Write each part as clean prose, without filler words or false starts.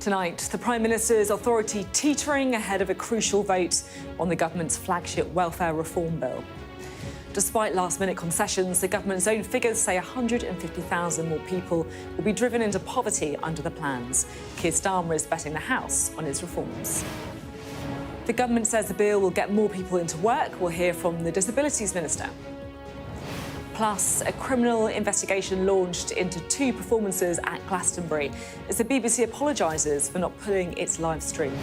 Tonight, the Prime Minister's authority teetering ahead of a crucial vote on the government's flagship welfare reform bill. Despite last-minute concessions, the government's own figures say 150,000 more people will be driven into poverty under the plans. Keir Starmer is betting the House on his reforms. The government says the bill will get more people into work. We'll hear from the Disabilities Minister. Plus, a criminal investigation launched into 2 performances at Glastonbury as the BBC apologises for not pulling its live stream.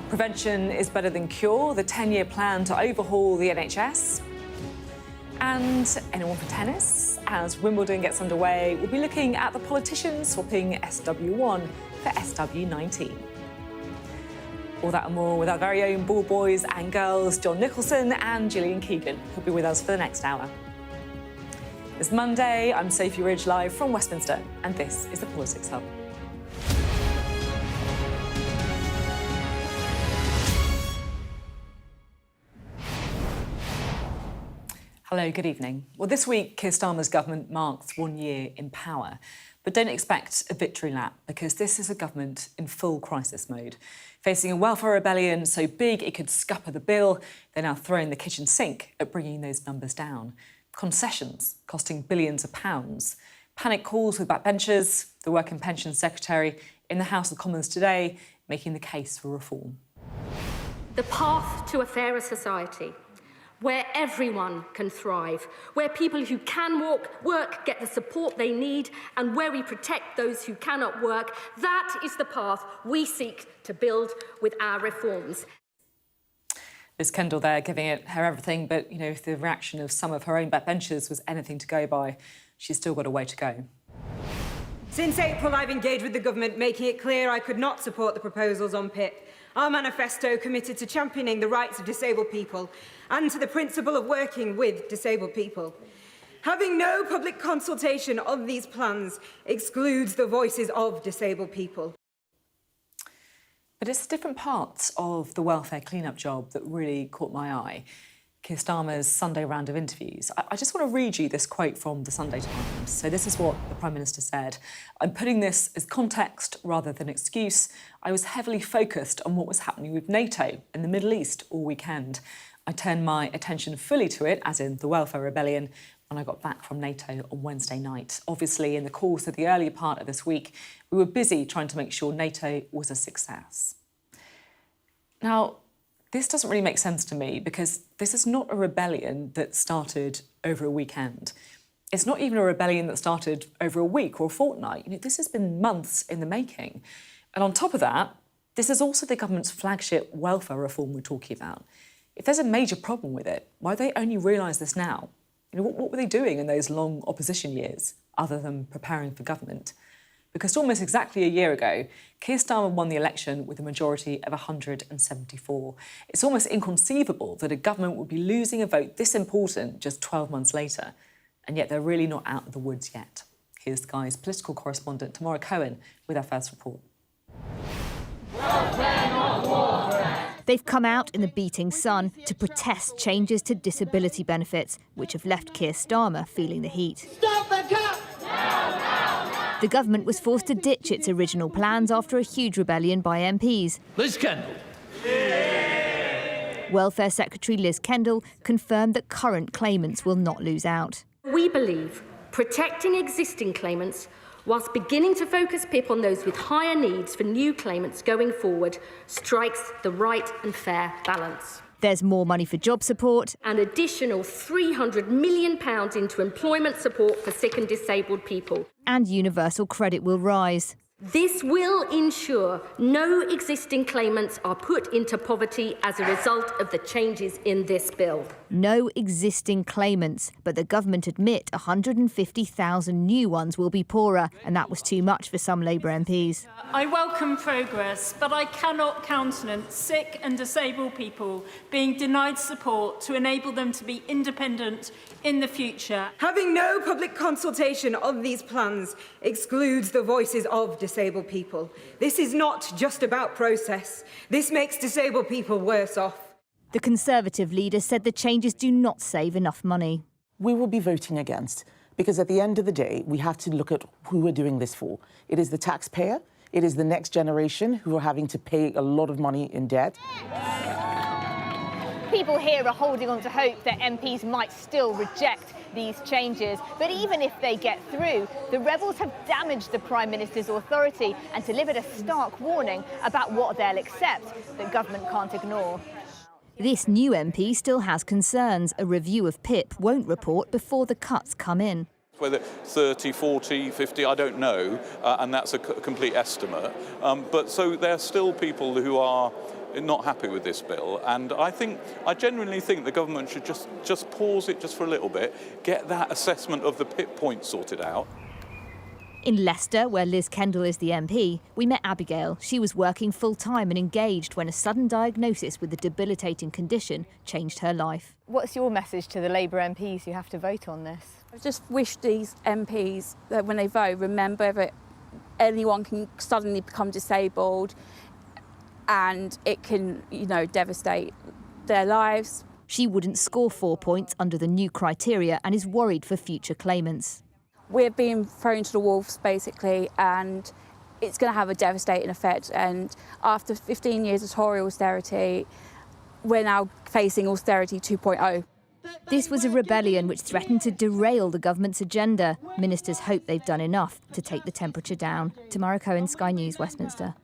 Prevention is better than cure, the 10-year plan to overhaul the NHS. And anyone for tennis? As Wimbledon gets underway, we'll be looking at the politicians swapping SW1 for SW19. All that and more with our very own ball boys and girls, John Nicholson and Gillian Keegan, who'll be with us for the next hour. It's Monday, I'm Sophy Ridge live from Westminster, and this is the Politics Hub. Hello, good evening. Well, this week, Keir Starmer's government marks 1 year in power. But don't expect a victory lap, because this is a government in full crisis mode. Facing a welfare rebellion so big it could scupper the bill, they're now throwing the kitchen sink at bringing those numbers down. Concessions costing billions of pounds. Panic calls with backbenchers, the Work and Pensions Secretary in the House of Commons today making the case for reform. The path to a fairer society, where everyone can thrive, where people who can work get the support they need, and where we protect those who cannot work, that is the path we seek to build with our reforms. There's Kendall there giving it her everything, but, you know, if the reaction of some of her own backbenchers was anything to go by, she's still got a way to go. Since April, I've engaged with the government, making it clear I could not support the proposals on PIP. Our manifesto committed to championing the rights of disabled people and to the principle of working with disabled people. Having no public consultation of these plans excludes the voices of disabled people. But it's different parts of the welfare clean-up job that really caught my eye. Keir Starmer's Sunday round of interviews. I just want to read you this quote from the Sunday Times. So this is what the Prime Minister said. "I'm putting this as context rather than excuse. I was heavily focused on what was happening with NATO and the Middle East all weekend. I turned my attention fully to it, as in the welfare rebellion, when I got back from NATO on Wednesday night. Obviously, in the course of the earlier part of this week, we were busy trying to make sure NATO was a success." Now, this doesn't really make sense to me, because this is not a rebellion that started over a weekend. It's not even a rebellion that started over a week or a fortnight. You know, this has been months in the making. And on top of that, this is also the government's flagship welfare reform we're talking about. If there's a major problem with it, why do they only realise this now? You know, what were they doing in those long opposition years, other than preparing for government? Because almost exactly a year ago, Keir Starmer won the election with a majority of 174. It's almost inconceivable that a government would be losing a vote this important just 12 months later. And yet they're really not out of the woods yet. Here's Sky's political correspondent, Tamara Cohen, with our first report. They've come out in the beating sun to protest changes to disability benefits, which have left Keir Starmer feeling the heat. Stop the cut! The government was forced to ditch its original plans after a huge rebellion by MPs. Liz Kendall. Welfare Secretary Liz Kendall confirmed that current claimants will not lose out. We believe protecting existing claimants whilst beginning to focus PIP on those with higher needs for new claimants going forward strikes the right and fair balance. There's more money for job support. An additional £300 million into employment support for sick and disabled people. And universal credit will rise. This will ensure no existing claimants are put into poverty as a result of the changes in this bill. No existing claimants, but the government admit 150,000 new ones will be poorer, and that was too much for some Labour MPs. I welcome progress, but I cannot countenance sick and disabled people being denied support to enable them to be independent in the future. Having no public consultation of these plans excludes the voices of disabled people. This is not just about process. This makes disabled people worse off. The Conservative leader said the changes do not save enough money. We will be voting against, because at the end of the day, we have to look at who we're doing this for. It is the taxpayer, It is the next generation who are having to pay a lot of money in debt. People here are holding on to hope that MPs might still reject these changes. But even if they get through, the rebels have damaged the Prime Minister's authority and delivered a stark warning about what they'll accept that government can't ignore. This new MP still has concerns. A review of PIP won't report before the cuts come in. Whether 30, 40, 50, I don't know, and that's a complete estimate. But so there are still people who are not happy with this bill, and I genuinely think the government should just pause it just for a little bit, get that assessment of the PIP point sorted out. In Leicester, where Liz Kendall is the MP, we met Abigail. She was working full-time and engaged when a sudden diagnosis with a debilitating condition changed her life. What's your message to the Labour MPs who have to vote on this? I just wish these MPs, that when they vote, remember that anyone can suddenly become disabled and it can, devastate their lives. She wouldn't score 4 points under the new criteria and is worried for future claimants. We're being thrown to the wolves, basically, and it's going to have a devastating effect. And after 15 years of Tory austerity, we're now facing austerity 2.0. This was a rebellion which threatened to derail the government's agenda. Ministers hope they've done enough to take the temperature down. Tamara Cohen, Sky News, Westminster.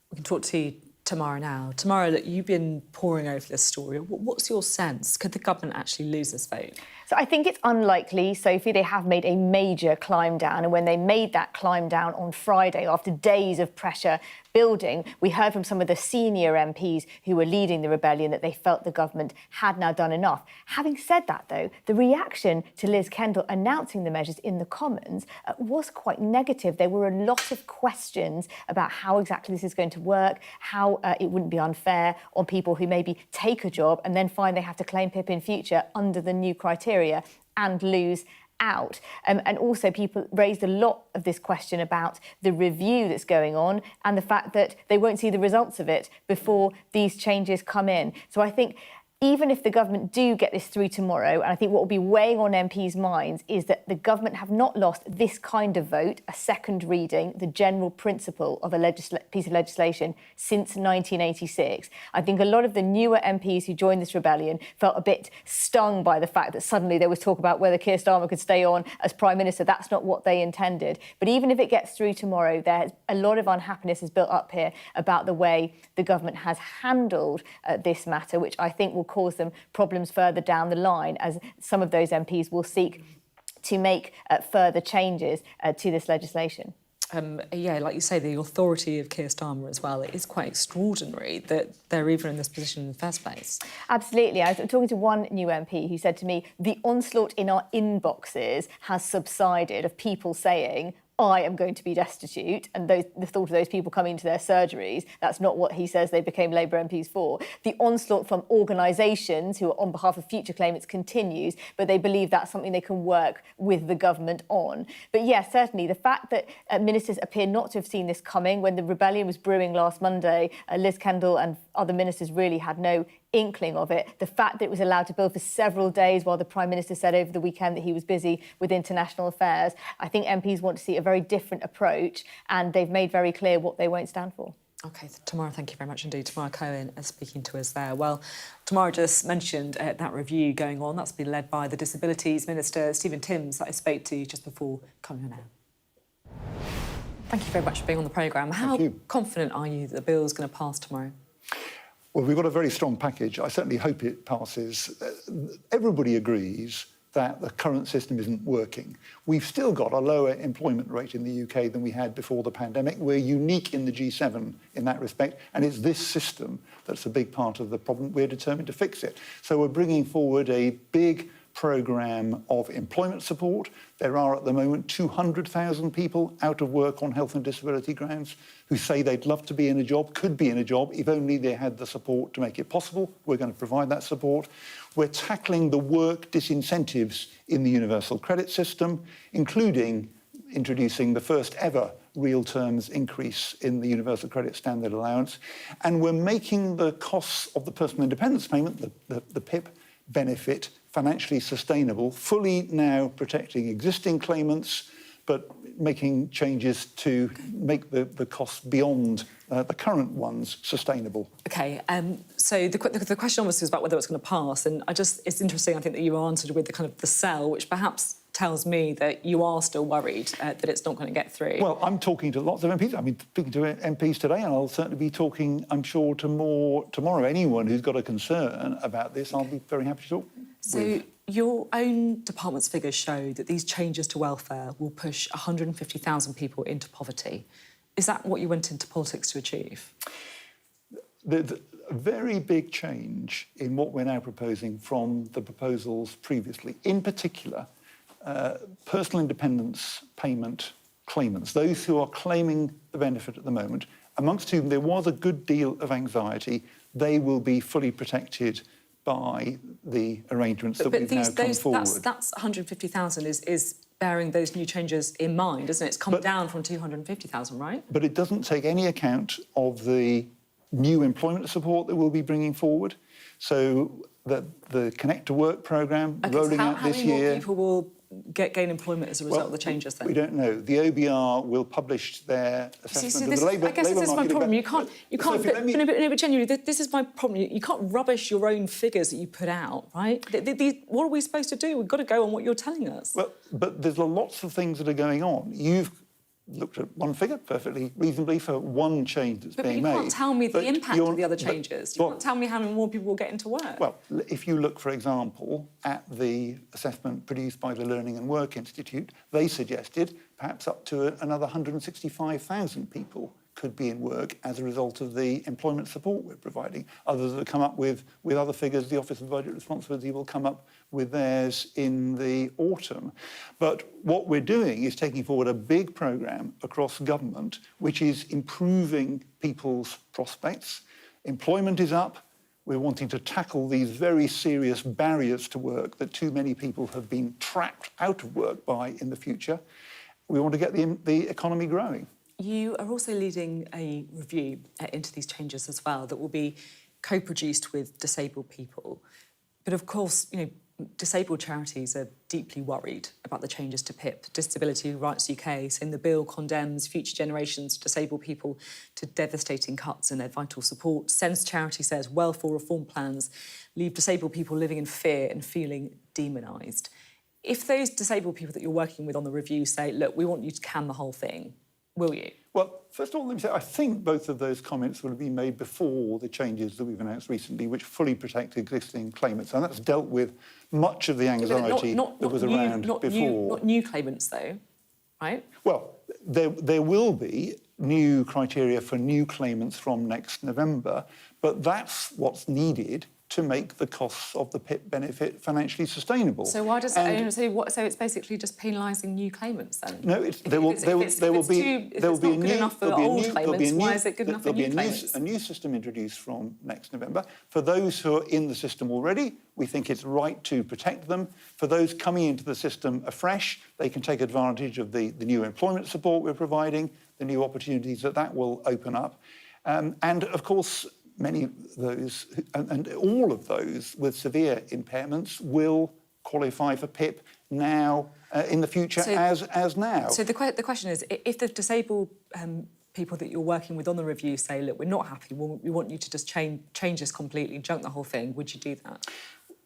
We can talk to you tomorrow now. Tamara, look, you've been poring over this story. What's your sense? Could the government actually lose this vote? So I think it's unlikely, Sophie. They have made a major climb down, and when they made that climb down on Friday, after days of pressure building, we heard from some of the senior MPs who were leading the rebellion that they felt the government had now done enough. Having said that, though, the reaction to Liz Kendall announcing the measures in the Commons was quite negative. There were a lot of questions about how exactly this is going to work, how it wouldn't be unfair on people who maybe take a job and then find they have to claim PIP in future under the new criteria and lose out. And also people raised a lot of this question about the review that's going on and the fact that they won't see the results of it before these changes come in. So I think even if the government do get this through tomorrow, and I think what will be weighing on MPs' minds is that the government have not lost this kind of vote, a second reading, the general principle of a piece of legislation since 1986. I think a lot of the newer MPs who joined this rebellion felt a bit stung by the fact that suddenly there was talk about whether Keir Starmer could stay on as Prime Minister. That's not what they intended. But even if it gets through tomorrow, there's a lot of unhappiness has built up here about the way the government has handled this matter, which I think will cause them problems further down the line, as some of those MPs will seek to make further changes to this legislation. Yeah, like you say, the authority of Keir Starmer as well, it is quite extraordinary that they're even in this position in the first place. Absolutely. I was talking to one new MP who said to me, the onslaught in our inboxes has subsided of people saying, I am going to be destitute, and the thought of those people coming to their surgeries, that's not what he says they became Labour MPs for. The onslaught from organisations who are on behalf of future claimants continues, but they believe that's something they can work with the government on. But yes, certainly the fact that ministers appear not to have seen this coming, when the rebellion was brewing last Monday, Liz Kendall and other ministers really had no inkling of it. The fact that it was allowed to build for several days while the Prime Minister said over the weekend that he was busy with international affairs, I think MPs want to see a very different approach, and they've made very clear what they won't stand for. OK, Tamara, thank you very much indeed. Tamara Cohen speaking to us there. Well, Tamara just mentioned that review going on. That's been led by the Disabilities Minister, Stephen Timms, that I spoke to just before coming on air. Thank you very much for being on the programme. How confident are you that the bill is going to pass tomorrow? Well, we've got a very strong package. I certainly hope it passes. Everybody agrees that the current system isn't working. We've still got a lower employment rate in the UK than we had before the pandemic. We're unique in the G7 in that respect, and it's this system that's a big part of the problem. We're determined to fix it. So we're bringing forward a big programme of employment support. There are at the moment 200,000 people out of work on health and disability grounds who say they'd love to be in a job, could be in a job, if only they had the support to make it possible. We're going to provide that support. We're tackling the work disincentives in the universal credit system, including introducing the first ever real terms increase in the universal credit standard allowance. And we're making the costs of the personal independence payment, the PIP benefit, financially sustainable, fully now protecting existing claimants, but making changes to make the costs beyond the current ones sustainable. OK, so the question obviously was about whether it's going to pass, and it's interesting, I think, that you answered with the sell, which perhaps tells me that you are still worried that it's not going to get through. Well, I'm talking to lots of MPs. I've been speaking to MPs today, and I'll certainly be talking, I'm sure, to more tomorrow. Anyone who's got a concern about this, I'll be very happy to talk with. Your own department's figures show that these changes to welfare will push 150,000 people into poverty. Is that what you went into politics to achieve? There's a very big change in what we're now proposing from the proposals previously. In particular, personal independence payment claimants, those who are claiming the benefit at the moment, amongst whom there was a good deal of anxiety, they will be fully protected by the arrangements that we've now come forward. That's 150,000 is bearing those new changes in mind, isn't it? It's come down from 250,000, right? But it doesn't take any account of the new employment support that we'll be bringing forward. So the Connect to Work programme rolling out this year. How many more people will gain employment as a result of the changes then? We don't know. The OBR will publish their assessment of the Labour I guess this is my problem. You can't. But genuinely, this is my problem. You can't rubbish your own figures that you put out, right? What are we supposed to do? We've got to go on what you're telling us. Well, but there's lots of things that are going on. You've looked at one figure perfectly reasonably for one change that's being made. But you can't tell me the impact of the other changes. You can't tell me how many more people will get into work. Well, if you look, for example, at the assessment produced by the Learning and Work Institute, they suggested perhaps up to another 165,000 people could be in work as a result of the employment support we're providing. Others have come up with other figures. The Office of Budget Responsibility will come up with theirs in the autumn. But what we're doing is taking forward a big programme across government which is improving people's prospects. Employment is up. We're wanting to tackle these very serious barriers to work that too many people have been trapped out of work by in the future. We want to get the economy growing. You are also leading a review into these changes as well that will be co-produced with disabled people. But of course, disabled charities are deeply worried about the changes to PIP. Disability Rights UK saying the bill condemns future generations of disabled people to devastating cuts in their vital support. Sense Charity says welfare reform plans leave disabled people living in fear and feeling demonised. If those disabled people that you're working with on the review say, look, we want you to can the whole thing, will you? Well, first of all, let me say, I think both of those comments will have been made before the changes that we've announced recently, which fully protect existing claimants. And that's dealt with much of the anxiety that was around before. Not new claimants, though, right? Well, there will be new criteria for new claimants from next November, but that's what's needed to make the costs of the PIP benefit financially sustainable. So why does so it's basically just penalising new claimants then? No, there will be a new system introduced from next November. For those who are in the system already, we think it's right to protect them. For those coming into the system afresh, they can take advantage of the new employment support we're providing, the new opportunities that will open up. And of course, many of those, and all of those with severe impairments will qualify for PIP now, in the future, as now. So the question is, if the disabled people that you're working with on the review say, look, we're not happy, we want you to just change this completely, junk the whole thing, would you do that?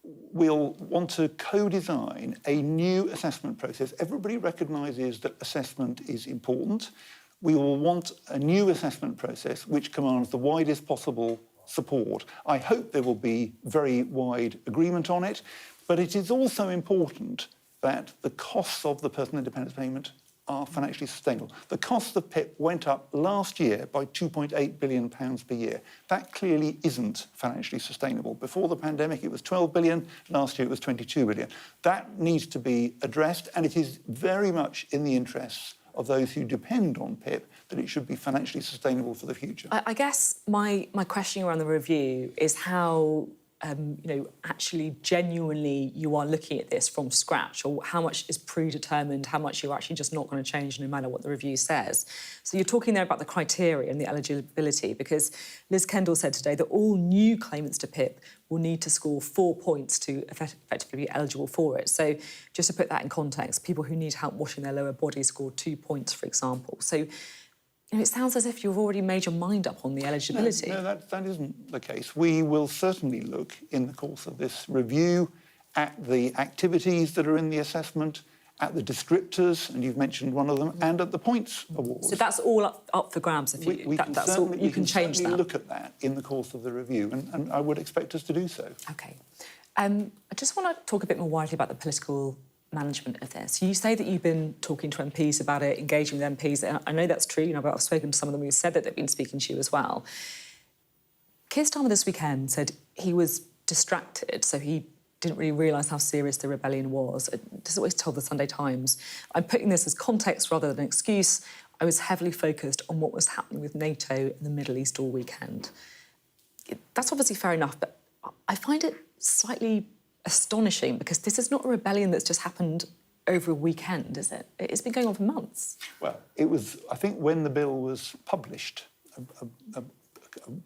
We'll want to co-design a new assessment process. Everybody recognises that assessment is important. We will want a new assessment process which commands the widest possible support. I hope there will be very wide agreement on it, but it is also important that the costs of the personal independence payment are financially sustainable. The cost of PIP went up last year by £2.8 billion per year. That clearly isn't financially sustainable. Before the pandemic, it was 12 billion. Last year, it was 22 billion. That needs to be addressed, and it is very much in the interests of those who depend on PIP that it should be financially sustainable for the future. I guess my question around the review is how actually genuinely you are looking at this from scratch, or how much is predetermined, how much you're actually just not going to change no matter what the review says. So you're talking there about the criteria and the eligibility, because Liz Kendall said today that all new claimants to PIP will need to score 4 points to effectively be eligible for it. So just to put that in context, people who need help washing their lower body score 2 points, for example. So it sounds as if you've already made your mind up on the eligibility. No, that isn't the case. We will certainly look in the course of this review at the activities that are in the assessment, at the descriptors, and you've mentioned one of them, and at the points awards. So that's all up for grabs. If you, you can change that. Look at that in the course of the review, and I would expect us to do so. OK. I just want to talk a bit more widely about the political management of this. You say that you've been talking to MPs about it, engaging with MPs. And I know that's true, but I've spoken to some of them who said that they've been speaking to you as well. Keir Starmer this weekend said he was distracted, so he didn't really realise how serious the rebellion was. This is what he's told the Sunday Times. I'm putting this as context rather than an excuse. I was heavily focused on what was happening with NATO in the Middle East all weekend. That's obviously fair enough, but I find it slightly astonishing, because this is not a rebellion that's just happened over a weekend, is it? It's been going on for months. Well, it was, I think, when the bill was published a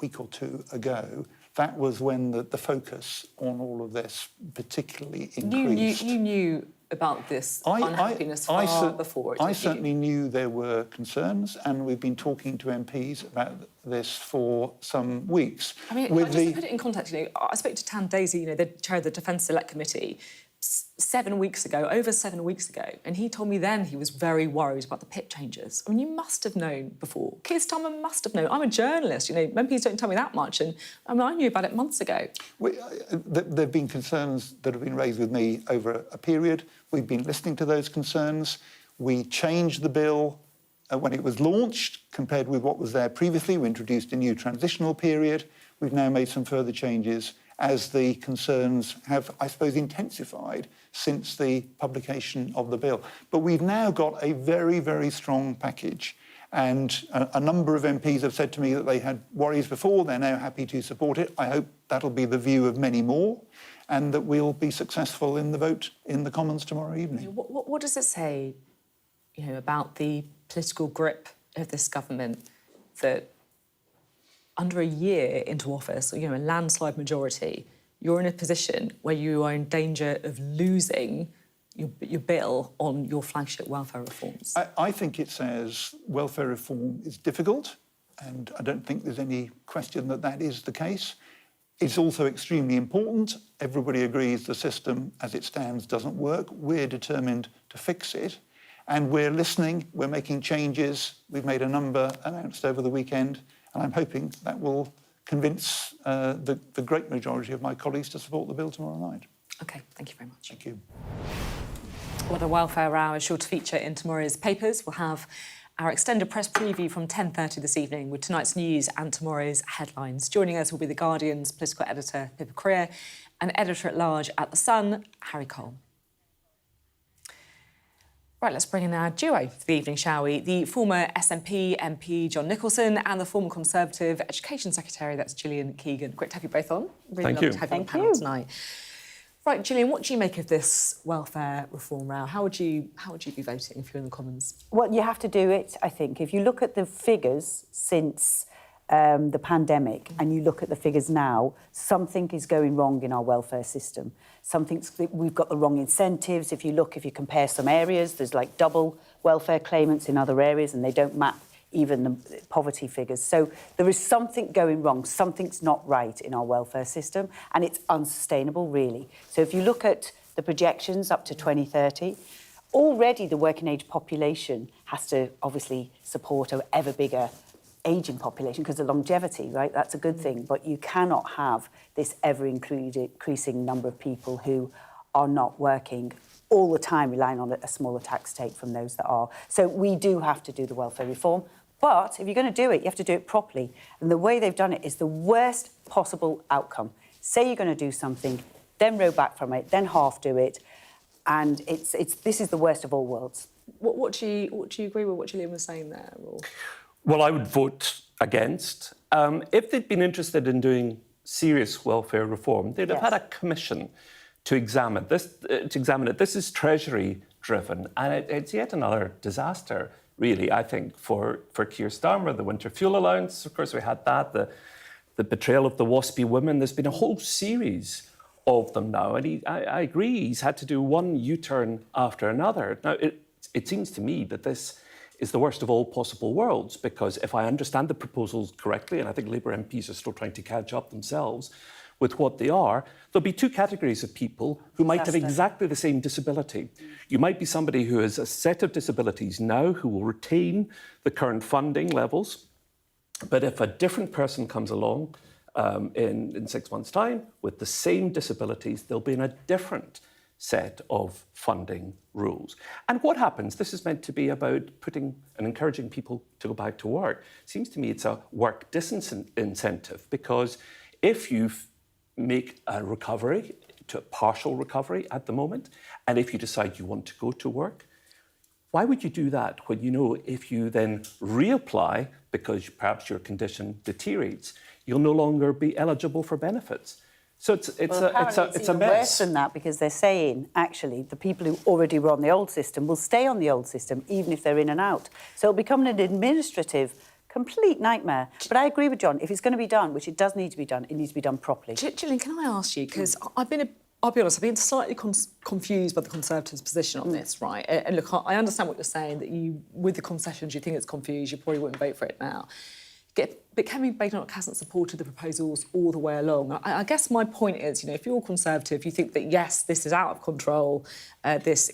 week or two ago, that was when the focus on all of this particularly increased. You knew about this unhappiness far before it, I certainly knew there were concerns, and we've been talking to MPs about this for some weeks. I mean, just to put it in context, I spoke to Tan Daisy, the chair of the Defence Select Committee, over 7 weeks ago, and he told me then he was very worried about the PIP changes. I mean, you must have known before. Keir Starmer must have known. I'm a journalist, MPs don't tell me that much, and I knew about it months ago. There have been concerns that have been raised with me over a period. We've been listening to those concerns. We changed the bill when it was launched compared with what was there previously. We introduced a new transitional period. We've now made some further changes as the concerns have, I suppose, intensified since the publication of the bill. But we've now got a very, very strong package. And a number of MPs have said to me that they had worries before. They're now happy to support it. I hope that'll be the view of many more, and that we'll be successful in the vote in the Commons tomorrow evening. What does it say, about the political grip of this government, that under a year into office, a landslide majority, you're in a position where you are in danger of losing your bill on your flagship welfare reforms? I think it says welfare reform is difficult, and I don't think there's any question that that is the case. It's also extremely important. Everybody agrees the system as it stands doesn't work. We're determined to fix it, and we're listening, we're making changes. We've made a number announced over the weekend, and I'm hoping that will convince the great majority of my colleagues to support the bill tomorrow night. OK, thank you very much. Thank you. Well, the Welfare Hour is sure to feature in tomorrow's papers. We'll have our extended press preview from 10:30 this evening with tonight's news and tomorrow's headlines. Joining us will be The Guardian's political editor, Pippa Creer, and editor-at-large at The Sun, Harry Cole. Right, let's bring in our duo for the evening, shall we? The former SNP MP John Nicholson and the former Conservative Education Secretary, that's Gillian Keegan. Great to have you both on. Really lovely to have you on the panel tonight. Right, Gillian, what do you make of this welfare reform row? How would you be voting if you're in the Commons? Well, you have to do it, I think. If you look at the figures since the pandemic and you look at the figures now, something is going wrong in our welfare system. We've got the wrong incentives. If you compare some areas, there's like double welfare claimants in other areas, and they don't map even the poverty figures. So there is something going wrong. Something's not right in our welfare system, and it's unsustainable, really. So if you look at the projections up to 2030, already the working age population has to obviously support an ever bigger ageing population because of longevity, right? That's a good thing. But you cannot have this ever-increasing number of people who are not working all the time, relying on a smaller tax take from those that are. So we do have to do the welfare reform. But if you're going to do it, you have to do it properly. And the way they've done it is the worst possible outcome. Say you're going to do something, then row back from it, then half do it. And this is the worst of all worlds. What do you agree with what Gillian was saying there? Or? Well, I would vote against. If they'd been interested in doing serious welfare reform, they'd have had a commission to examine this. This is Treasury driven, and it's yet another disaster, really, I think, for Keir Starmer. The winter fuel allowance, of course, we had that. The betrayal of the WASPy women. There's been a whole series of them now, and I agree, he's had to do one U-turn after another. Now, it seems to me that this is the worst of all possible worlds, because if I understand the proposals correctly, and I think Labour MPs are still trying to catch up themselves with what they are, there'll be two categories of people who might have exactly the same disability. You might be somebody who has a set of disabilities now who will retain the current funding levels, but if a different person comes along in 6 months' time with the same disabilities, they'll be in a different set of funding rules. And what happens? This is meant to be about putting and encouraging people to go back to work. Seems to me it's a work disincentive, because if you make a recovery to a partial recovery at the moment, and if you decide you want to go to work, why would you do that when you know if you then reapply because perhaps your condition deteriorates, you'll no longer be eligible for benefits? So it's a mess. Worse than that, because they're saying, actually, the people who already were on the old system will stay on the old system, even if they're in and out. So it'll become an administrative, complete nightmare. But I agree with John, if it's going to be done, which it does need to be done, it needs to be done properly. Gillian, can I ask you, because I'll be honest, I've been slightly confused by the Conservatives' position on this, right? And look, I understand what you're saying, that you, with the concessions, you think it's confused, you probably wouldn't vote for it now. But Kemi Badenoch hasn't supported the proposals all the way along. I guess my point is, if you're Conservative, you think that, yes, this is out of control, this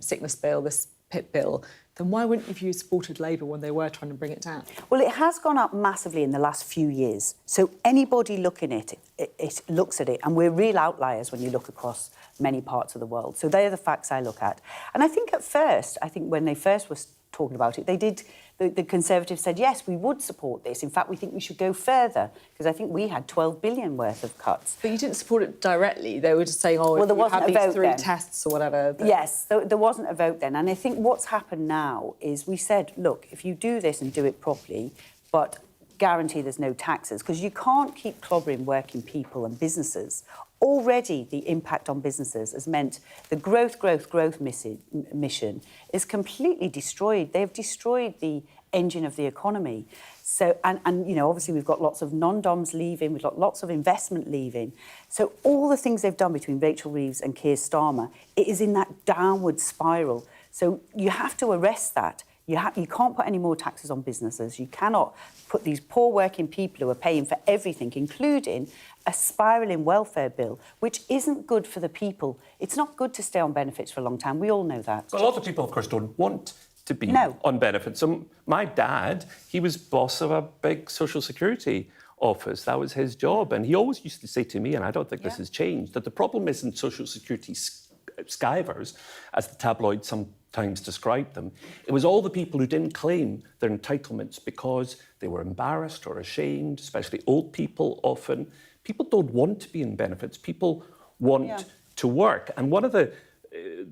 sickness bill, this PIP bill, then why wouldn't you have you supported Labour when they were trying to bring it down? Well, it has gone up massively in the last few years. So anybody looking at it looks at it, and we're real outliers when you look across many parts of the world. So they're the facts I look at. And I think at first, when they first were talking about it, they did. The Conservatives said, yes, we would support this. In fact, we think we should go further, because I think we had 12 billion worth of cuts. But you didn't support it directly. They were just saying, oh, well, there wasn't these 3 tests or whatever. Yes, there wasn't a vote then. And I think what's happened now is we said, look, if you do this and do it properly, but guarantee there's no taxes, because you can't keep clobbering working people and businesses. Already, the impact on businesses has meant the growth mission is completely destroyed. They've destroyed the engine of the economy. So, and obviously we've got lots of non-doms leaving, we've got lots of investment leaving. So all the things they've done between Rachel Reeves and Keir Starmer, it is in that downward spiral. So you have to arrest that. You can't put any more taxes on businesses. You cannot put these poor working people who are paying for everything, including a spiralling welfare bill, which isn't good for the people. It's not good to stay on benefits for a long time. We all know that. Well, a lot of people, of course, don't want to be on benefits. So my dad, he was boss of a big social security office. That was his job. And he always used to say to me, and I don't think this has changed, that the problem isn't social security skivers, as the tabloids sometimes described them. It was all the people who didn't claim their entitlements because they were embarrassed or ashamed, especially old people often. People don't want to be in benefits. People want to work. And one of the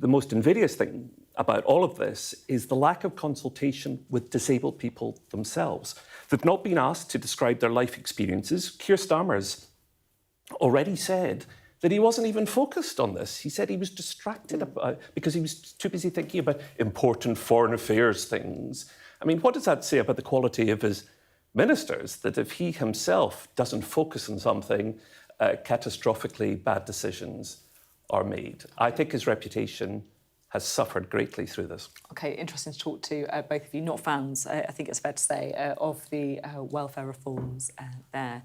most invidious thing about all of this is the lack of consultation with disabled people themselves. They've not been asked to describe their life experiences. Keir Starmer's already said that he wasn't even focused on this. He said he was distracted because he was too busy thinking about important foreign affairs things. I mean, what does that say about the quality of his ministers, that if he himself doesn't focus on something, catastrophically bad decisions are made? I think his reputation has suffered greatly through this. OK, interesting to talk to both of you. Not fans, I think it's fair to say, of the welfare reforms there.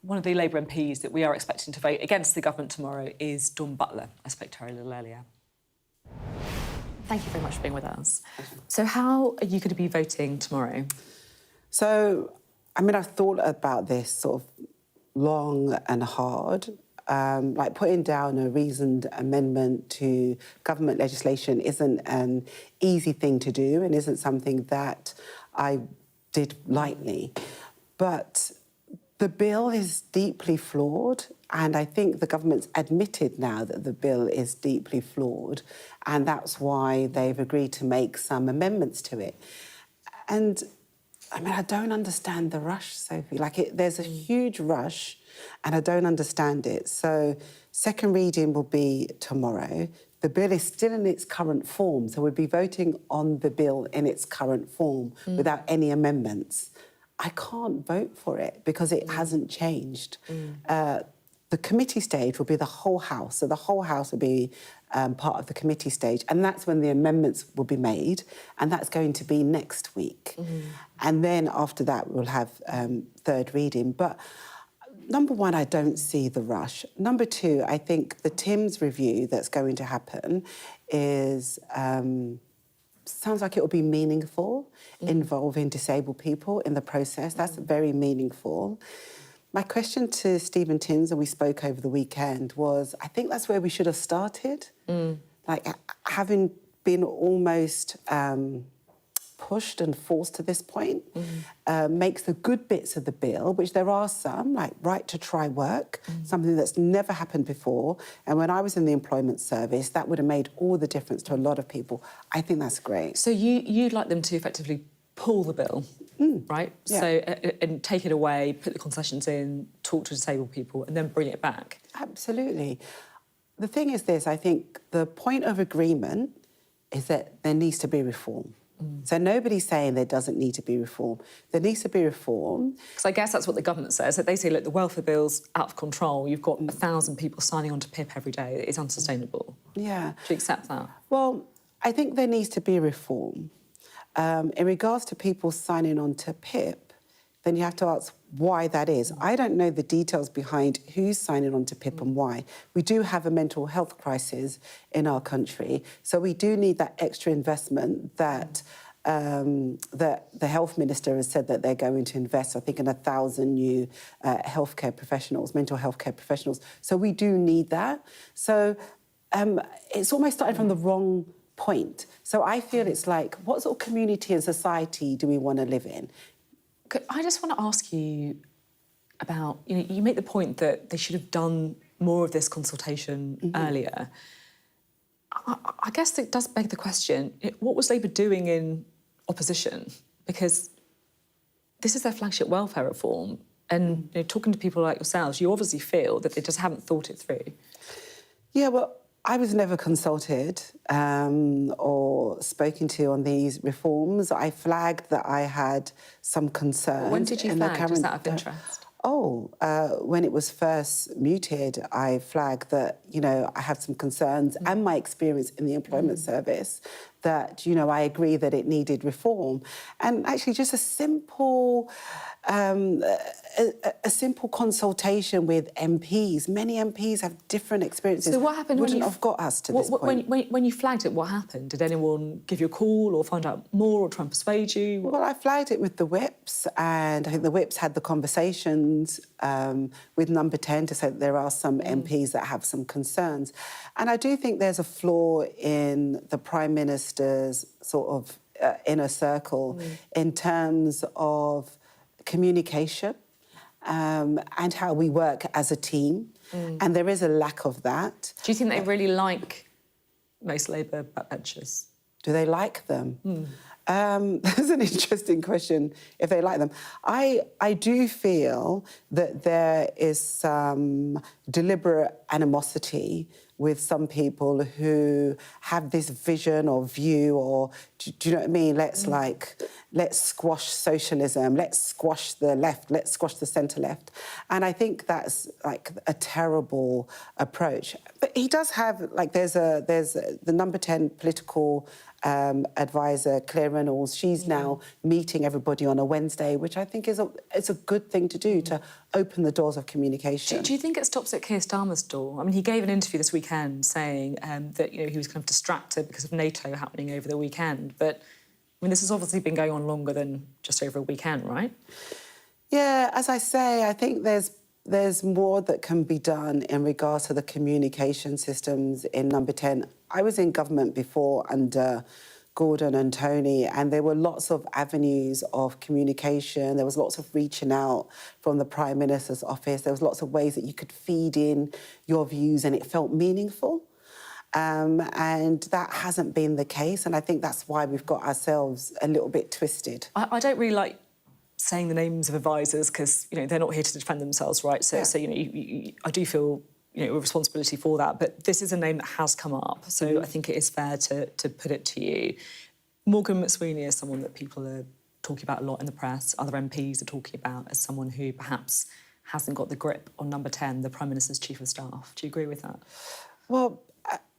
One of the Labour MPs that we are expecting to vote against the government tomorrow is Dawn Butler. I spoke to her a little earlier. Thank you very much for being with us. So how are you going to be voting tomorrow? So, I mean, I've thought about this sort of long and hard. Like putting down a reasoned amendment to government legislation isn't an easy thing to do and isn't something that I did lightly. But the bill is deeply flawed, and I think the government's admitted now that the bill is deeply flawed, and that's why they've agreed to make some amendments to it. And I mean, I don't understand the rush, Sophie. There's a huge rush and I don't understand it. So second reading will be tomorrow. The bill is still in its current form, so we'll be voting on the bill in its current form without any amendments. I can't vote for it because it hasn't changed. The committee stage will be the whole House, so the whole House will be part of the committee stage, and that's when the amendments will be made, and that's going to be next week. And then after that, we'll have third reading. But number one, I don't see the rush. Number two, I think the Tim's review that's going to happen is sounds like it will be meaningful, involving disabled people in the process. That's very meaningful. My question to Stephen Timms, and we spoke over the weekend, was I think that's where we should have started. Like, having been almost pushed and forced to this point, makes the good bits of the bill, which there are some, like right to try work, something that's never happened before. And when I was in the employment service, that would have made all the difference to a lot of people. I think that's great. So you'd like them to effectively pull the bill, right? Yeah. So and take it away, put the concessions in, talk to disabled people, and then bring it back. Absolutely. The thing is this, I think the point of agreement is that there needs to be reform. So nobody's saying there doesn't need to be reform. There needs to be reform. Because I guess that's what the government says. That they say, look, the welfare bill's out of control. You've got 1,000 people signing on to PIP every day. It's unsustainable. Yeah. Do you accept that? Well, I think there needs to be reform. In regards to people signing on to PIP, then you have to ask why that is. I don't know the details behind who's signing on to PIP and why. We do have a mental health crisis in our country, so we do need that extra investment that the health minister has said that they're going to invest, I think, in 1,000 new healthcare professionals, mental health care professionals. So we do need that. So it's almost starting from the wrong point. So I feel it's like, what sort of community and society do we want to live in? I just want to ask you about, you make the point that they should have done more of this consultation earlier. I guess it does beg the question, what was Labour doing in opposition? Because this is their flagship welfare reform, and talking to people like yourselves, you obviously feel that they just haven't thought it through. Yeah, well, I was never consulted or spoken to on these reforms. I flagged that I had some concerns. When did you flag? Just out of interest? When it was first mooted, I flagged that, I have some concerns and my experience in the employment service that, I agree that it needed reform. And actually just a simple consultation with MPs. Many MPs have different experiences. So what happened wouldn't have got us to this point. When you flagged it, what happened? Did anyone give you a call or find out more or try and persuade you? Well, I flagged it with the whips, and I think the whips had the conversations with Number 10 to say that there are some MPs that have some concerns. And I do think there's a flaw in the Prime Minister's sort of inner circle in terms of communication and how we work as a team. And there is a lack of that. Do you think they really like most Labour backbenchers? Do they like them? That's an interesting question, if they like them. I do feel that there is some deliberate animosity with some people who have this vision or view, or do you know what I mean? Let's squash socialism, let's squash the left, let's squash the centre-left. And I think that's like a terrible approach. But he does have, there's the Number 10 political advisor, Claire Reynolds. She's now meeting everybody on a Wednesday, which I think is a good thing to do, to open the doors of communication. Do you think it stops at Keir Starmer's door? I mean, he gave an interview this weekend saying that he was kind of distracted because of NATO happening over the weekend. But I mean, this has obviously been going on longer than just over a weekend, right? Yeah, as I say, I think there's more that can be done in regards to the communication systems in Number 10. I was in government before under Gordon and Tony, and there were lots of avenues of communication. There was lots of reaching out from the Prime Minister's office. There was lots of ways that you could feed in your views and it felt meaningful. And that hasn't been the case, and I think that's why we've got ourselves a little bit twisted. I don't really like saying the names of advisors because, you know, they're not here to defend themselves, right? So, you know, I do feel, you know, a responsibility for that. But this is a name that has come up, so I think it is fair to put it to you. Morgan McSweeney is someone that people are talking about a lot in the press. Other MPs are talking about as someone who perhaps hasn't got the grip on number 10, the Prime Minister's Chief of Staff. Do you agree with that? Well,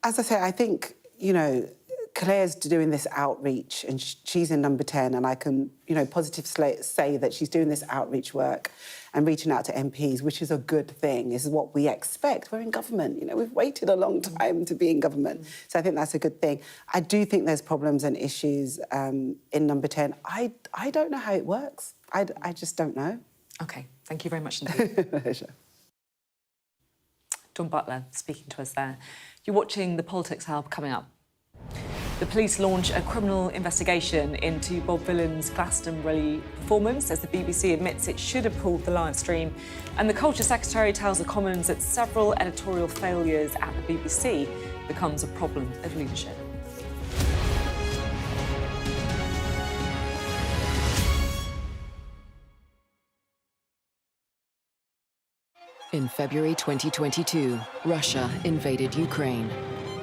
as I say, I think, you know, Claire's doing this outreach and she's in number 10, and I can, you know, positively say that she's doing this outreach work and reaching out to MPs, which is a good thing. This is what we expect. We're in government, you know, we've waited a long time to be in government. So I think that's a good thing. I do think there's problems and issues in number 10. I don't know how it works. I just don't know. OK, thank you very much indeed. Pleasure. Dawn Butler speaking to us there. You're watching the Politics Hub coming up. The police launch a criminal investigation into Bob Vylan's Glastonbury performance as the BBC admits it should have pulled the live stream. And the Culture Secretary tells the Commons that several editorial failures at the BBC becomes a problem of leadership. In February 2022, Russia invaded Ukraine.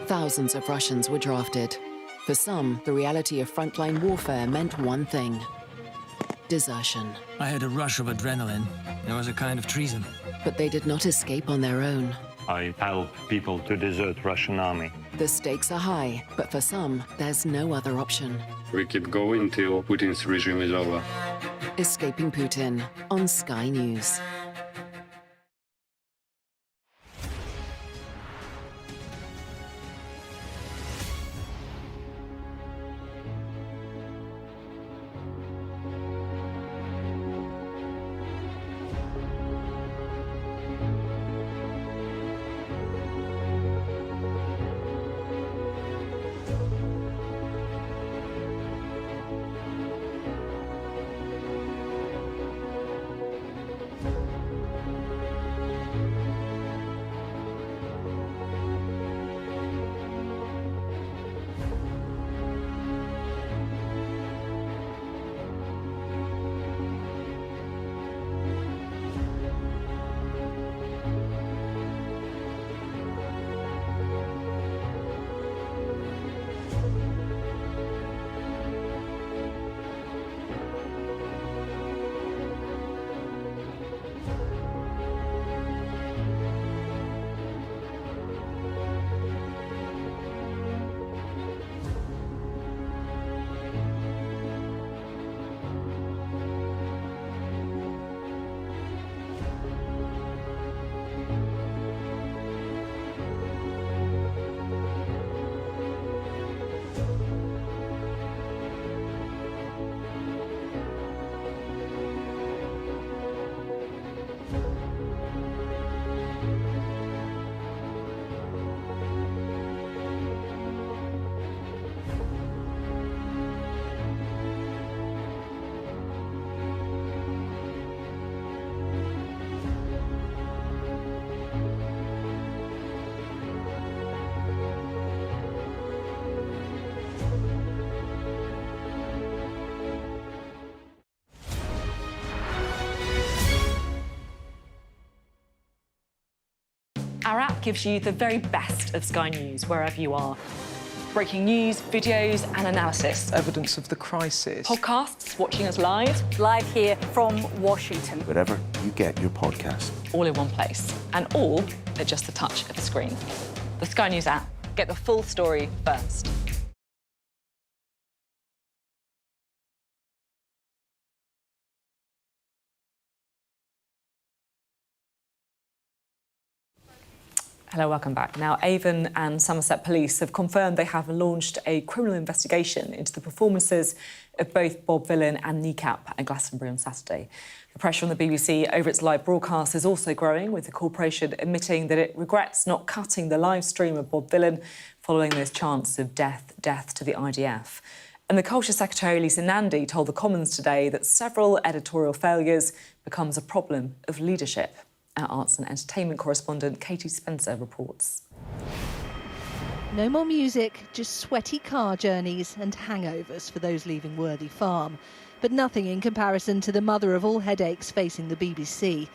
Thousands of Russians were drafted. For some, the reality of frontline warfare meant one thing: desertion. I had a rush of adrenaline. It was a kind of treason. But they did not escape on their own. I help people to desert Russian army. The stakes are high, but for some, there's no other option. We keep going till Putin's regime is over. Escaping Putin on Sky News. Our app gives you the very best of Sky News wherever you are. Breaking news, videos and analysis. Evidence of the crisis. Podcasts, watching us live. Live here from Washington. Wherever you get your podcast. All in one place. And all at just the touch of a screen. The Sky News app. Get the full story first. Hello, welcome back. Now, Avon and Somerset Police have confirmed they have launched a criminal investigation into the performances of both Bob Vylan and Kneecap at Glastonbury on Saturday. The pressure on the BBC over its live broadcast is also growing, with the corporation admitting that it regrets not cutting the live stream of Bob Vylan following those chants of death to the IDF. And the Culture Secretary, Lisa Nandy, told the Commons today that several editorial failures becomes a problem of leadership. Our arts and entertainment correspondent Katie Spencer reports. No more music, just sweaty car journeys and hangovers for those leaving Worthy Farm. but nothing in comparison to the mother of all headaches facing the BBC.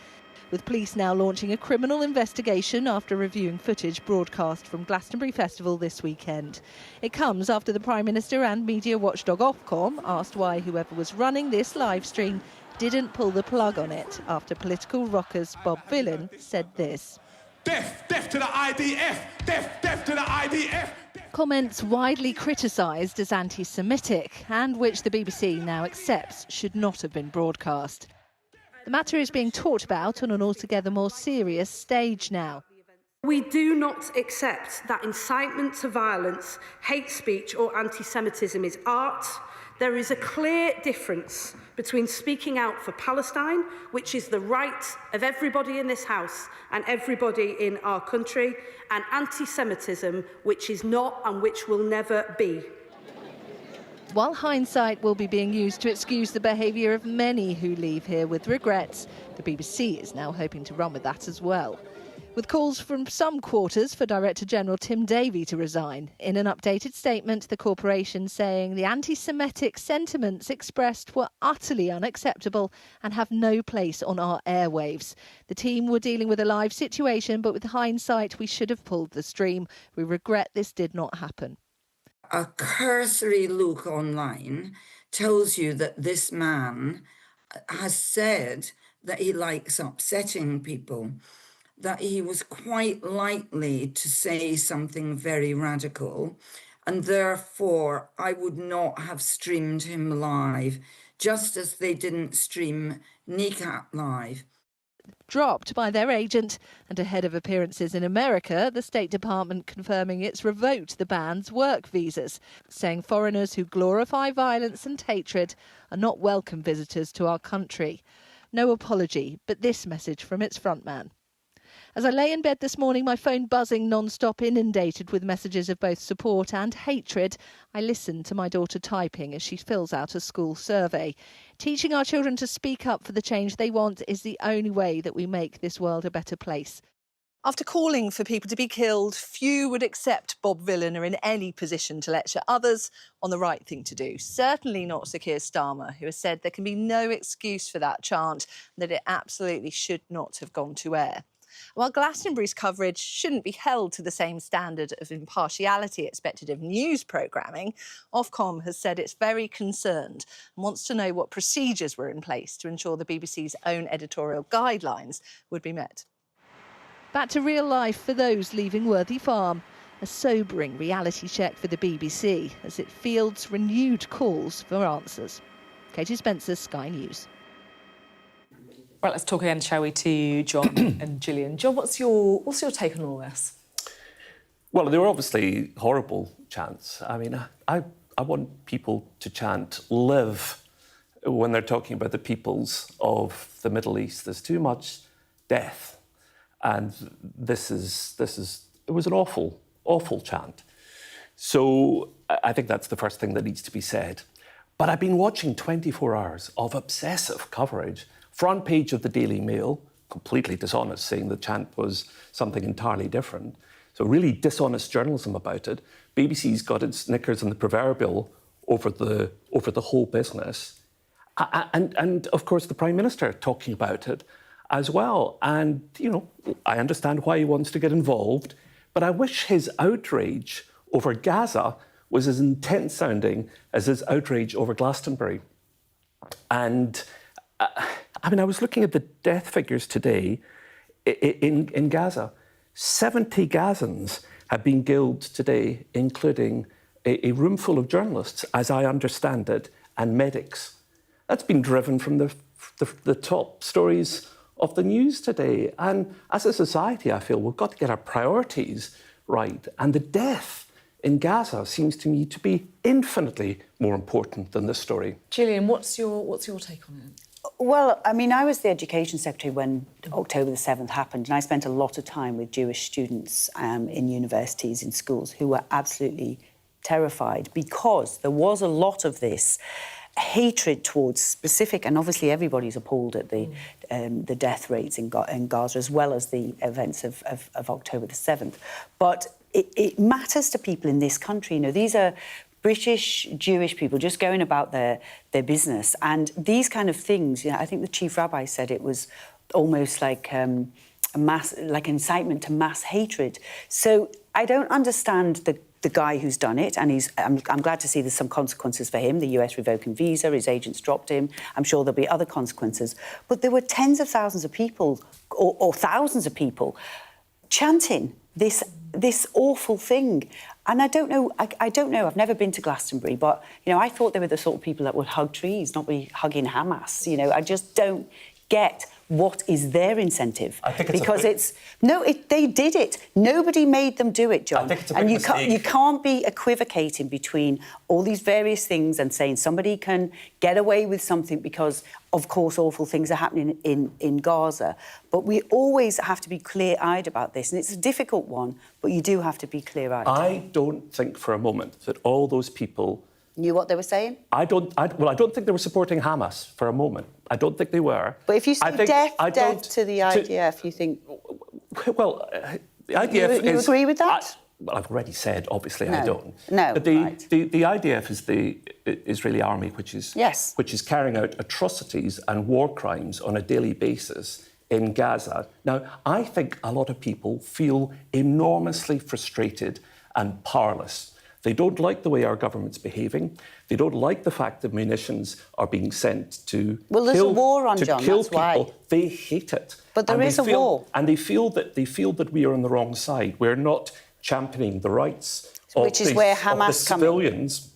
With police now launching a criminal investigation after reviewing footage broadcast from Glastonbury Festival this weekend. It comes after the Prime Minister and media watchdog Ofcom asked why whoever was running this live stream didn't pull the plug on it after political rockers Bob Villan said this. Death to the IDF! Death to the IDF! Comments widely criticised as anti-Semitic and which the BBC now accepts should not have been broadcast. The matter is being talked about on an altogether more serious stage now. We do not accept that incitement to violence, hate speech or anti-Semitism is art. There is a clear difference between speaking out for Palestine, which is the right of everybody in this House and everybody in our country, and anti-Semitism, which is not and which will never be. While hindsight will be being used to excuse the behaviour of many who leave here with regrets, the BBC is now hoping to run with that as well. With calls from some quarters for Director General Tim Davie to resign. In an updated statement, the corporation saying the anti-Semitic sentiments expressed were utterly unacceptable and have no place on our airwaves. The team were dealing with a live situation, but with hindsight, we should have pulled the stream. We regret this did not happen. A cursory look online tells you that this man has said that he likes upsetting people, that he was quite likely to say something very radical, and therefore I would not have streamed him live, just as they didn't stream Nikat live. Dropped by their agent, and ahead of appearances in America, the State Department confirming it's revoked the ban's work visas, saying foreigners who glorify violence and hatred are not welcome visitors to our country. No apology, but this message from its frontman. As I lay in bed this morning, my phone buzzing non-stop, inundated with messages of both support and hatred, I listened to my daughter typing as she fills out a school survey. Teaching our children to speak up for the change they want is the only way that we make this world a better place. After calling for people to be killed, few would accept Bob Villan or in any position to lecture others on the right thing to do. Certainly not Sir Keir Starmer, who has said there can be no excuse for that chant, and that it absolutely should not have gone to air. While Glastonbury's coverage shouldn't be held to the same standard of impartiality expected of news programming, Ofcom has said it's very concerned and wants to know what procedures were in place to ensure the BBC's own editorial guidelines would be met. Back to real life for those leaving Worthy Farm. A sobering reality check for the BBC as it fields renewed calls for answers. Katie Spencer, Sky News. Right, let's talk again, shall we, to John and Gillian. John, what's your take on all this? Well, they were obviously horrible chants. I mean, I want people to chant "live" when they're talking about the peoples of the Middle East. There's too much death, and it was an awful chant. So I think that's the first thing that needs to be said. But I've been watching 24 hours of obsessive coverage. Front page of the Daily Mail, completely dishonest, saying the chant was something entirely different. So really dishonest journalism about it. BBC's got its knickers in the proverbial over the whole business. And of course, the Prime Minister talking about it as well. And, you know, I understand why he wants to get involved, but I wish his outrage over Gaza was as intense sounding as his outrage over Glastonbury. And I mean, I was looking at the death figures today in Gaza. 70 Gazans have been killed today, including a room full of journalists, as I understand it, and medics. That's been driven from the top stories of the news today. And as a society, I feel we've got to get our priorities right. And the death in Gaza seems to me to be infinitely more important than this story. Gillian, what's your take on it? Well, I mean, I was the Education Secretary when October the 7th happened, and I spent a lot of time with Jewish students in universities, in schools, who were absolutely terrified because there was a lot of this hatred towards specific, and obviously everybody's appalled at the death rates in Gaza, as well as the events of October the 7th. But it matters to people in this country. You know, these are British Jewish people just going about their business. And these kind of things, I think the chief rabbi said it was almost like like incitement to mass hatred. So I don't understand the guy who's done it, and I'm glad to see there's some consequences for him. The US revoking visa, his agents dropped him. I'm sure there'll be other consequences. But there were tens of thousands of people, or thousands of people, chanting this awful thing. And I don't know, I've never been to Glastonbury, but, I thought they were the sort of people that would hug trees, not be hugging Hamas. I just don't get what is their incentive. I think it's they did it. Nobody made them do it, John. I think it's a big mistake. You can't be equivocating between all these various things and saying somebody can get away with something because, of course, awful things are happening in Gaza. But we always have to be clear-eyed about this, and it's a difficult one, but you do have to be clear-eyed. I don't think for a moment that all those people knew what they were saying? I don't think they were supporting Hamas for a moment. I don't think they were. But if you say death to the IDF, you think... Well, the IDF you agree with that? I've already said, obviously, I don't. No, but the IDF is the Israeli army, which is carrying out atrocities and war crimes on a daily basis in Gaza. Now, I think a lot of people feel enormously frustrated and powerless. They don't like the way our government's behaving. They don't like the fact that munitions are being sent to there's a war on, John, kill that's people. why. They hate it. But there is a war. And they feel that we are on the wrong side. We're not championing the rights of the civilians.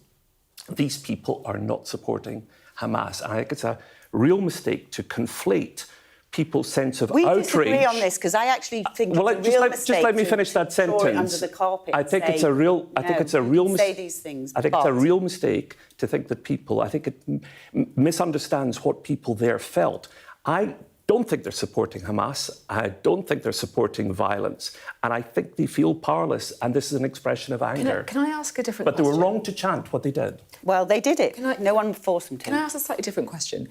These people are not supporting Hamas. And I think it's a real mistake to conflate people's sense of outrage. We disagree on this because I actually think it's a real mistake. Just let me finish that sentence. Throw it under the carpet. I think it's a real. I think it's a real mistake. Say these things. I think it's a real mistake to think that people. I think it misunderstands what people there felt. I don't think they're supporting Hamas. I don't think they're supporting violence. And I think they feel powerless. And this is an expression of anger. Can I ask a different question? But they were wrong to chant what they did. Well, they did it. No one forced them to. Can I ask a slightly different question?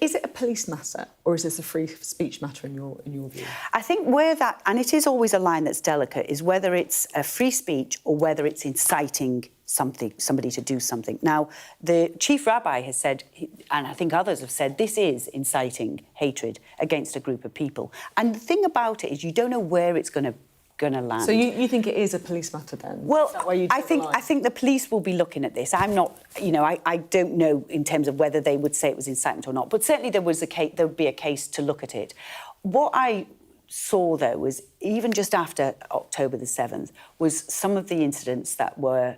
Is it a police matter or is this a free speech matter in your view? I think where that, and it is always a line that's delicate, is whether it's a free speech or whether it's inciting somebody to do something. Now, the chief rabbi has said, and I think others have said, this is inciting hatred against a group of people. And the thing about it is you don't know where it's going to land. So you think it is a police matter then? Well, I think the police will be looking at this. I'm not, I don't know in terms of whether they would say it was incitement or not, but certainly there would be a case to look at it. What I saw, though, was even just after October the 7th, was some of the incidents that were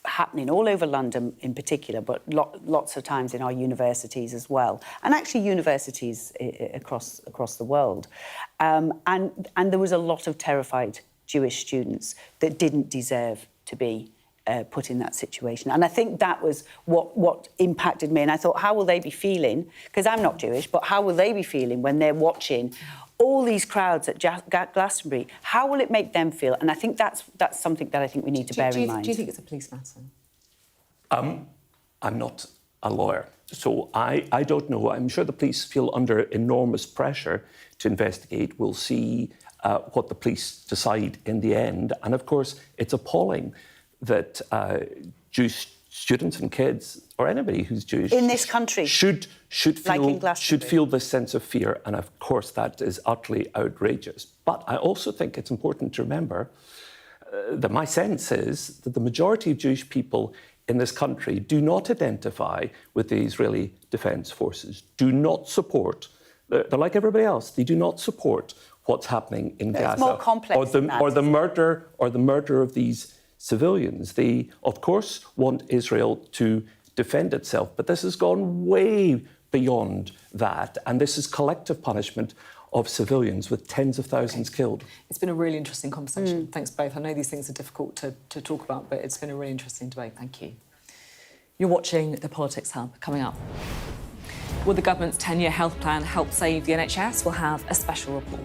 happening all over London in particular, but lots of times in our universities as well, and actually universities across the world. And there was a lot of terrified Jewish students that didn't deserve to be put in that situation. And I think that was what impacted me. And I thought, how will they be feeling? Because I'm not Jewish, but how will they be feeling when they're watching all these crowds at Glastonbury? How will it make them feel? And I think that's something that I think we need to bear in mind. Do you think it's a police matter? I'm not a lawyer, so I don't know. I'm sure the police feel under enormous pressure to investigate. We'll see what the police decide in the end. And of course, it's appalling that Jewish students and kids, or anybody who's Jewish in this country, should feel this sense of fear. And of course, that is utterly outrageous. But I also think it's important to remember that my sense is that the majority of Jewish people in this country do not identify with the Israeli Defence Forces, do not support. They're like everybody else. They do not support what's happening in Gaza, more complex or the murder of these civilians. They, of course, want Israel to defend itself, but this has gone way beyond that, and this is collective punishment of civilians with tens of thousands killed. It's been a really interesting conversation. Thanks both. I know these things are difficult to talk about, but it's been a really interesting debate. Thank you. You're watching The Politics Hub. Coming up, will the government's 10-year health plan help save the NHS? We'll have a special report.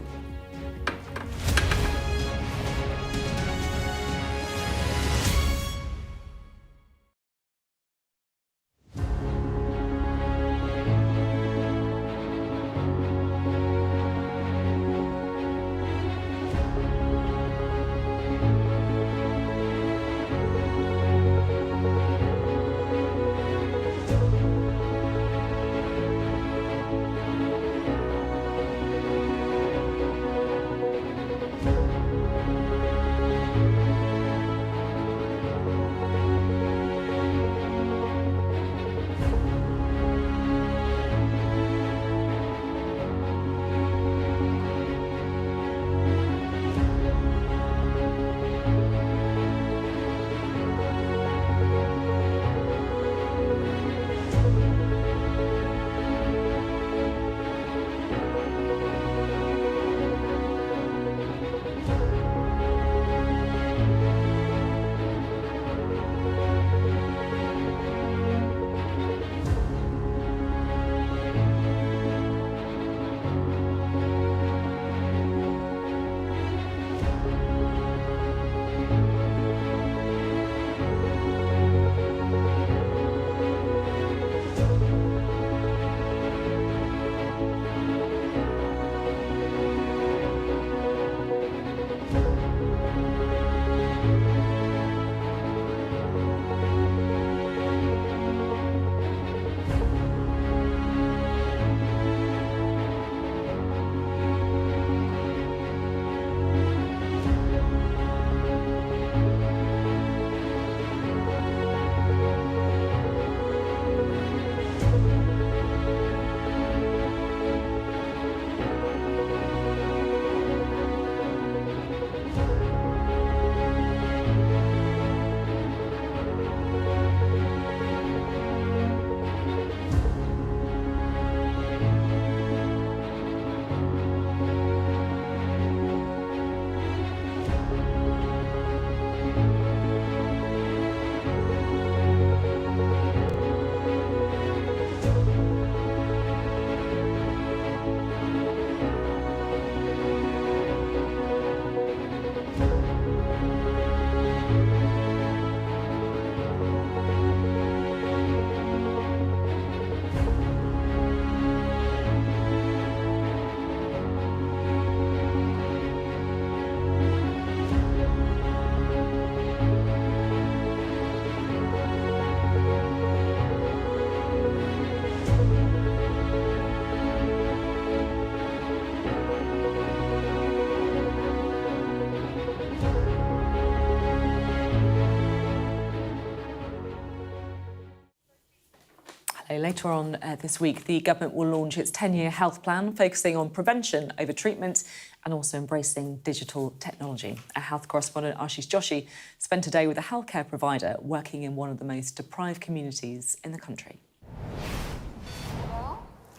later on this week, the government will launch its 10-year health plan, focusing on prevention over treatment and also embracing digital technology. Our health correspondent Ashish Joshi spent a day with a healthcare provider working in one of the most deprived communities in the country.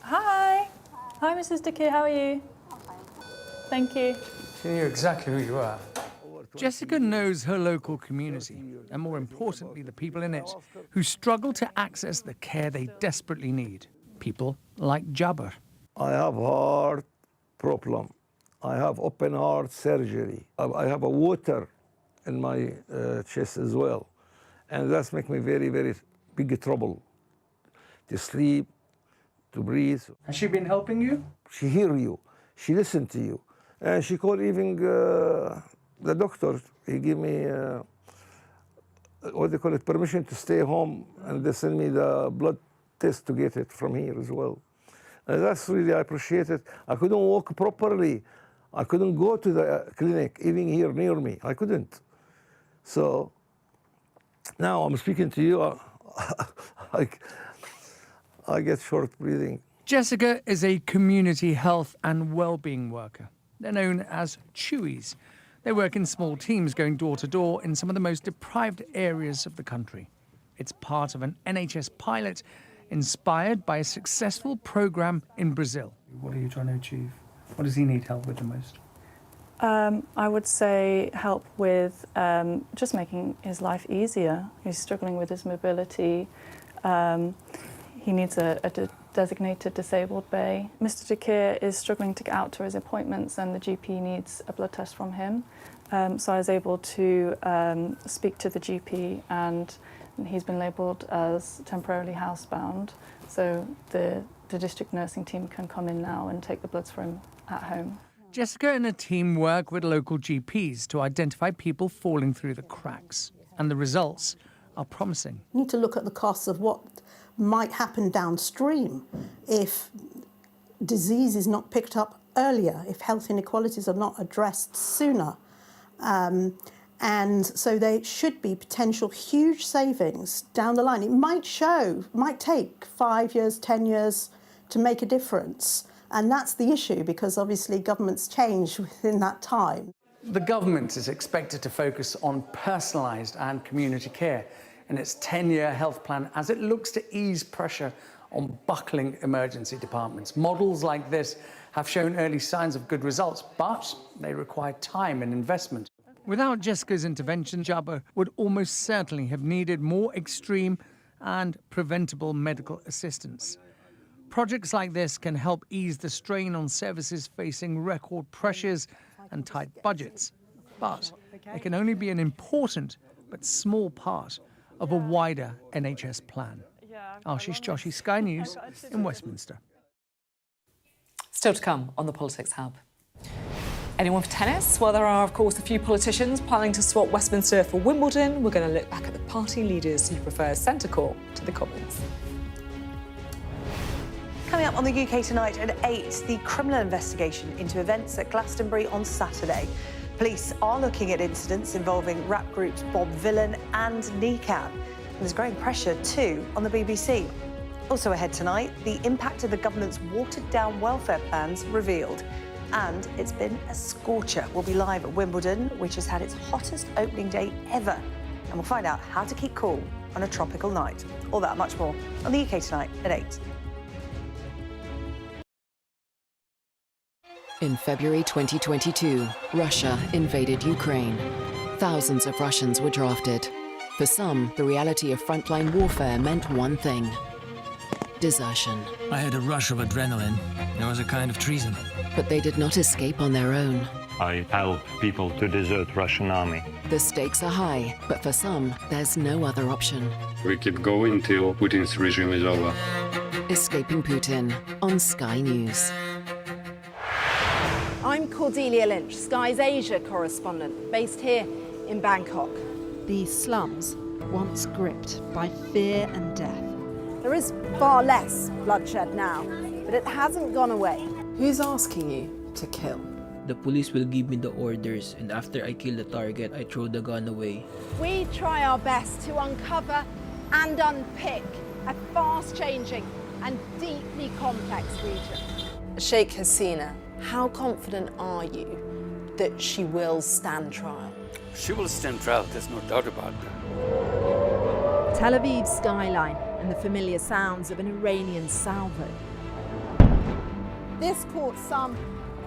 Hi. Hi, Mrs. Keir, how are you? Thank you. She knew exactly who you are. Jessica knows her local community, and more importantly, the people in it, who struggle to access the care they desperately need. People like Jabber. I have heart problem. I have open heart surgery. I have a water in my chest as well. And that's make me very, very big trouble to sleep, to breathe. Has she been helping you? She hear you. She listen to you. And she called even the doctor. He gave me, what they call it, permission to stay home, and they send me the blood test to get it from here as well. And that's really, I appreciate it. I couldn't walk properly. I couldn't go to the clinic, even here near me. I couldn't. So now I'm speaking to you, I get short breathing. Jessica is a community health and well-being worker. They're known as Chewies. They work in small teams going door to door in some of the most deprived areas of the country. It's part of an NHS pilot inspired by a successful program in Brazil. What are you trying to achieve? What does he need help with the most? I would say help with just making his life easier. He's struggling with his mobility. He needs a designated disabled bay. Mr. Keir is struggling to get out to his appointments, and the GP needs a blood test from him. So I was able to speak to the GP, and he's been labelled as temporarily housebound. So the district nursing team can come in now and take the bloods for him at home. Jessica and a team work with local GPs to identify people falling through the cracks, and the results are promising. You need to look at the costs of what might happen downstream if disease is not picked up earlier, if health inequalities are not addressed sooner. And so there should be potential huge savings down the line. It might take 5 years, 10 years to make a difference. And that's the issue, because obviously governments change within that time. The government is expected to focus on personalised and community care in its 10-year health plan as it looks to ease pressure on buckling emergency departments. Models like this have shown early signs of good results, but they require time and investment. Without Jessica's intervention, Jabba would almost certainly have needed more extreme and preventable medical assistance. Projects like this can help ease the strain on services facing record pressures and tight budgets. But it can only be an important but small part of a wider NHS plan. Ashish Joshi, Sky News in Westminster. Still to come on the Politics Hub. Anyone for tennis? Well, there are, of course, a few politicians planning to swap Westminster for Wimbledon. We're going to look back at the party leaders who prefer centre court to the Commons. Coming up on the UK Tonight at 8, the criminal investigation into events at Glastonbury on Saturday. Police are looking at incidents involving rap groups Bob Vylan and Kneecap. There's growing pressure, too, on the BBC. Also ahead tonight, the impact of the government's watered-down welfare plans revealed. And it's been a scorcher. We'll be live at Wimbledon, which has had its hottest opening day ever. And we'll find out how to keep cool on a tropical night. All that and much more on the UK Tonight at 8. In February 2022, Russia invaded Ukraine. Thousands of Russians were drafted. For some, the reality of frontline warfare meant one thing: desertion. I had a rush of adrenaline. It was a kind of treason. But they did not escape on their own. I help people to desert Russian army. The stakes are high, but for some, there's no other option. We keep going till Putin's regime is over. Escaping Putin on Sky News. I'm Cordelia Lynch, Sky's Asia correspondent, based here in Bangkok. The slums, once gripped by fear and death. There is far less bloodshed now, but it hasn't gone away. Who's asking you to kill? The police will give me the orders, and after I kill the target, I throw the gun away. We try our best to uncover and unpick a fast-changing and deeply complex region. Sheikh Hasina, how confident are you that she will stand trial? She will stand trial, there's no doubt about that. Tel Aviv's skyline and the familiar sounds of an Iranian salvo. This caught some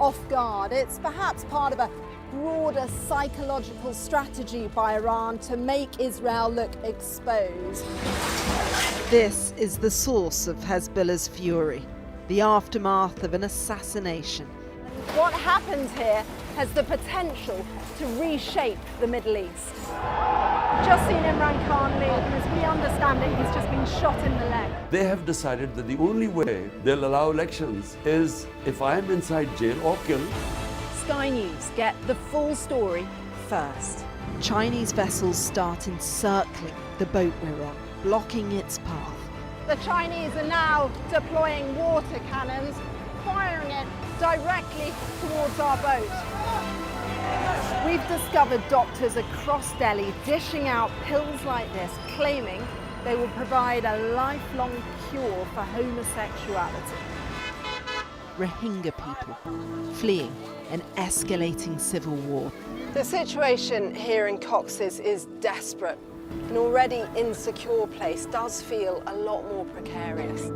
off guard. It's perhaps part of a broader psychological strategy by Iran to make Israel look exposed. This is the source of Hezbollah's fury, the aftermath of an assassination. What happens here has the potential to reshape the Middle East. Just seen Imran Khan leave, and as we understand it, he's just been shot in the leg. They have decided that the only way they'll allow elections is if I'm inside jail or killed. Sky News get the full story first. Chinese vessels start encircling the boat we're on, blocking its path. The Chinese are now deploying water cannons, firing it directly towards our boat. We've discovered doctors across Delhi dishing out pills like this, claiming they will provide a lifelong cure for homosexuality. Rohingya people fleeing an escalating civil war. The situation here in Cox's is desperate. An already insecure place does feel a lot more precarious.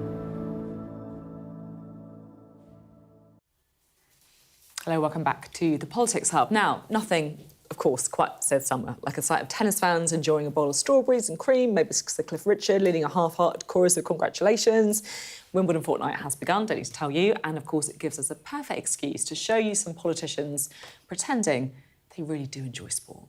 Hello, welcome back to the Politics Hub. Now, nothing, of course, quite says summer, like a sight of tennis fans enjoying a bowl of strawberries and cream, maybe Sir Cliff Richard leading a half-hearted chorus of congratulations. Wimbledon fortnight has begun, don't need to tell you, and of course it gives us a perfect excuse to show you some politicians pretending they really do enjoy sport.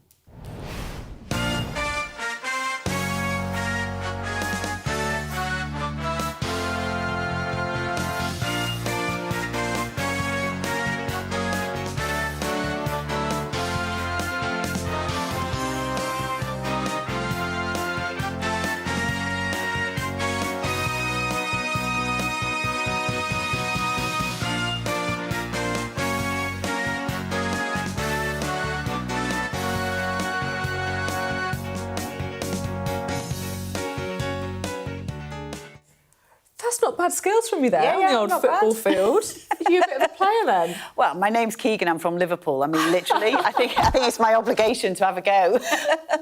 That's not bad skills from you there on the old football field. Are you a bit of a player then? Well, my name's Keegan, I'm from Liverpool. I mean, literally, I think it's my obligation to have a go.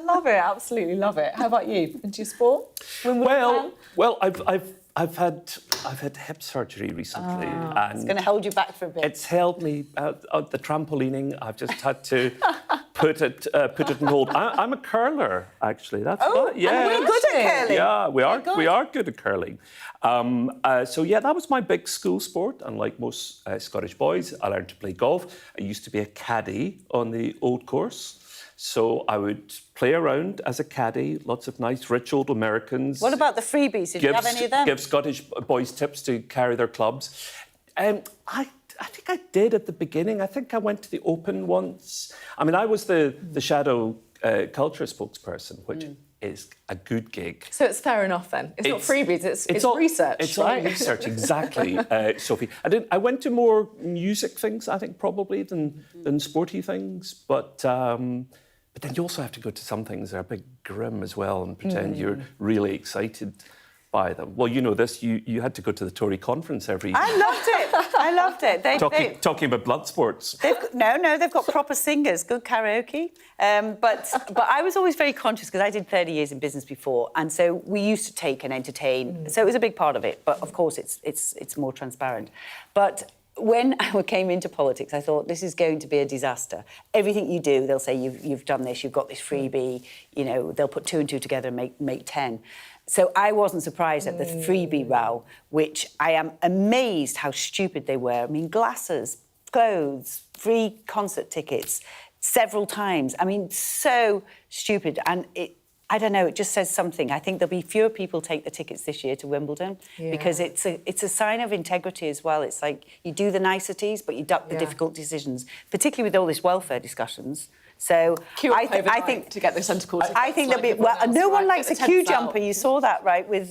Love it, absolutely love it. How about you? Into your sport? Well, I've had hip surgery recently, and it's going to hold you back for a bit. It's held me out the trampolining. I've just had to put it on hold. I'm a curler, actually. That's and we're good at curling. Yeah, we are good at curling. So yeah, that was my big school sport. Unlike most Scottish boys, I learned to play golf. I used to be a caddy on the old course. So I would play around as a caddy, lots of nice, rich old Americans. What about the freebies? Did you have any of them? Give Scottish boys tips to carry their clubs. I think I did at the beginning. I think I went to the Open once. I mean, I was the shadow culture spokesperson, which is a good gig. So it's fair enough then. It's not freebies, it's all, research, it's right? All research, exactly, Sophie. I went to more music things, I think, probably, than sporty things, but then you also have to go to some things that are a bit grim as well and pretend you're really excited by them. Well, you know this, you had to go to the Tory conference every... I loved it. Talking about blood sports. They've got proper singers, good karaoke. But I was always very conscious because I did 30 years in business before, and so we used to take and entertain. So it was a big part of it, but of course it's more transparent. But when I came into politics, I thought this is going to be a disaster. Everything you do, they'll say you've done this, you've got this freebie. You know, they'll put 2 and 2 together and make 10. So I wasn't surprised at the freebie row, which I am amazed how stupid they were. I mean, glasses, clothes, free concert tickets, several times. I mean, so stupid. And I don't know, it just says something. I think there'll be fewer people take the tickets this year to Wimbledon because it's a sign of integrity as well. It's like you do the niceties, but you duck the difficult decisions, particularly with all this welfare discussions. So Queue up I overnight think to get the centre court. I think there'll be no one likes a queue jumper. You saw that, right? With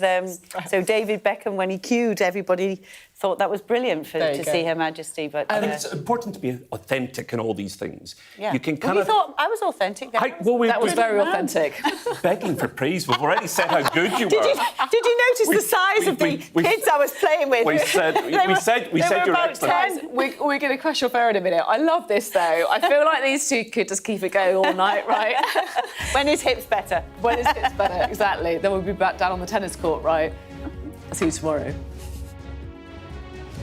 so David Beckham, when he queued, everybody thought that was brilliant to see Her Majesty. But I think it's important to be authentic in all these things. Yeah. You can you thought I was authentic. That was very authentic. Begging for praise. We've already said how good you were. Did you notice the size of the kids I was playing with? We said you're excellent. We're going to crash your fare in a minute. I love this though. I feel like these two could just keep it going all night, right? When his hip's better. When his hip's better, exactly. Then we'll be back down on the tennis court, right? I'll see you tomorrow.